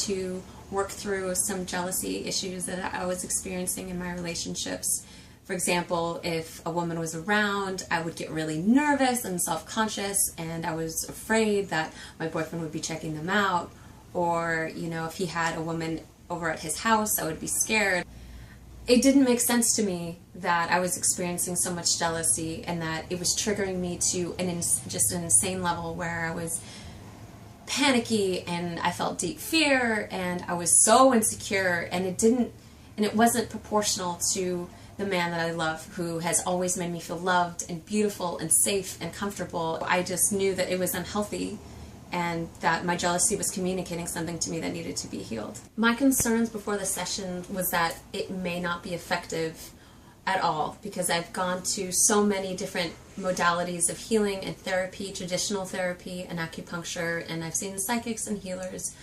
to work through some jealousy issues that I was experiencing in my relationships. For example, if a woman was around, I would get really nervous and self-conscious, and I was afraid that my boyfriend would be checking them out. Or, you know, if he had a woman over at his house, I would be scared. It didn't make sense to me that I was experiencing so much jealousy and that it was triggering me to just an insane level where I was panicky and I felt deep fear and I was so insecure, and it wasn't proportional to the man that I love, who has always made me feel loved and beautiful and safe and comfortable. I just knew that it was unhealthy and that my jealousy was communicating something to me that needed to be healed. My concerns before the session was that it may not be effective at all, because I've gone to so many different modalities of healing and therapy, traditional therapy and acupuncture, and I've seen the psychics and healers,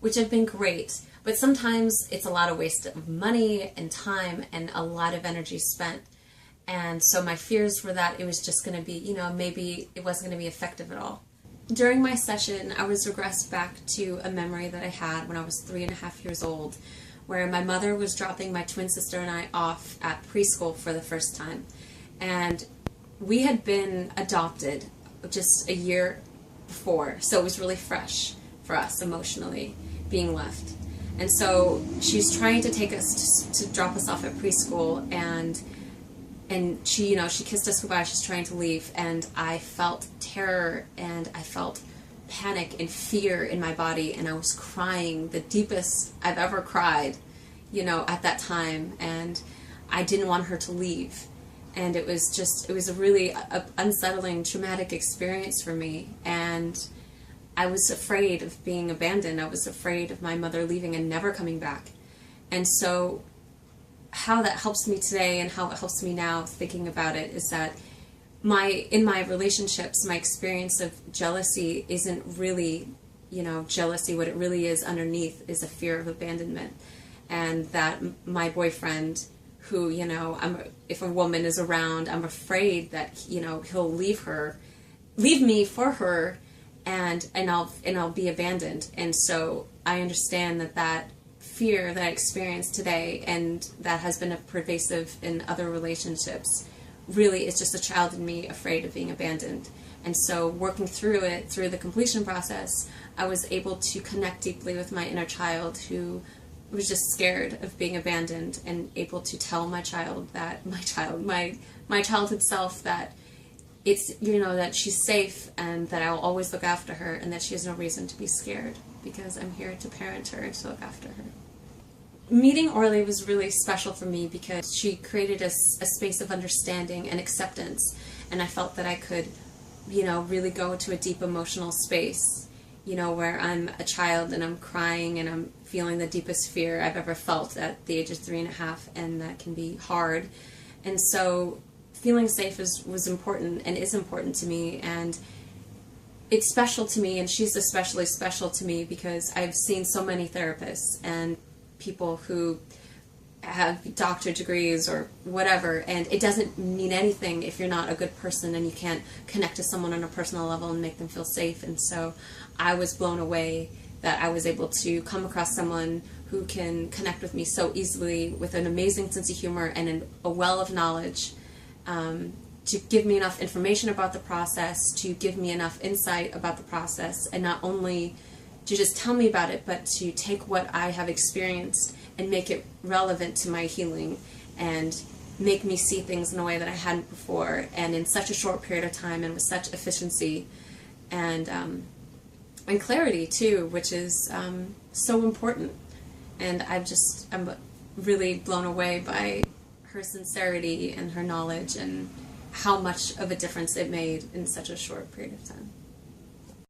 which have been great, but sometimes it's a lot of waste of money and time and a lot of energy spent. And so my fears were that it was just going to be, you know, maybe it wasn't going to be effective at all. During my session, I was regressed back to a memory that I had when I was 3.5 years old, where my mother was dropping my twin sister and I off at preschool for the first time. And we had been adopted just a year before, so it was really fresh for us emotionally, being left. And so she's trying to take us to drop us off at preschool, and she, you know, she kissed us goodbye, she's trying to leave, and I felt terror and I felt panic and fear in my body, and I was crying the deepest I've ever cried, you know, at that time, and I didn't want her to leave. And it was a really unsettling, traumatic experience for me, and I was afraid of being abandoned. I was afraid of my mother leaving and never coming back. And so how that helps me today and how it helps me now thinking about it is that in my relationships, my experience of jealousy isn't really, you know, jealousy. What it really is underneath is a fear of abandonment. And that my boyfriend, who, you know, if a woman is around, I'm afraid that, you know, he'll leave me for her, and I'll be abandoned. And so I understand that fear that I experienced today, and that has been pervasive in other relationships, really is just a child in me afraid of being abandoned. And so working through it, through the completion process, I was able to connect deeply with my inner child, who was just scared of being abandoned, and able to tell my childhood self that it's, you know, that she's safe and that I'll always look after her, and that she has no reason to be scared because I'm here to parent her and to look after her. Meeting Orly was really special for me because she created a space of understanding and acceptance, and I felt that I could, you know, really go into a deep emotional space, you know, where I'm a child and I'm crying and I'm feeling the deepest fear I've ever felt at the age of 3.5, and that can be hard. And so feeling safe was important and is important to me, and it's special to me, and she's especially special to me because I've seen so many therapists and people who have doctorate degrees or whatever, and it doesn't mean anything if you're not a good person and you can't connect to someone on a personal level and make them feel safe. And so I was blown away that I was able to come across someone who can connect with me so easily, with an amazing sense of humor and a well of knowledge, to give me enough information about the process, to give me enough insight about the process, and not only to just tell me about it, but to take what I have experienced and make it relevant to my healing, and make me see things in a way that I hadn't before, and in such a short period of time, and with such efficiency and clarity too, which is so important. And I'm really blown away by her sincerity and her knowledge and how much of a difference it made in such a short period of time.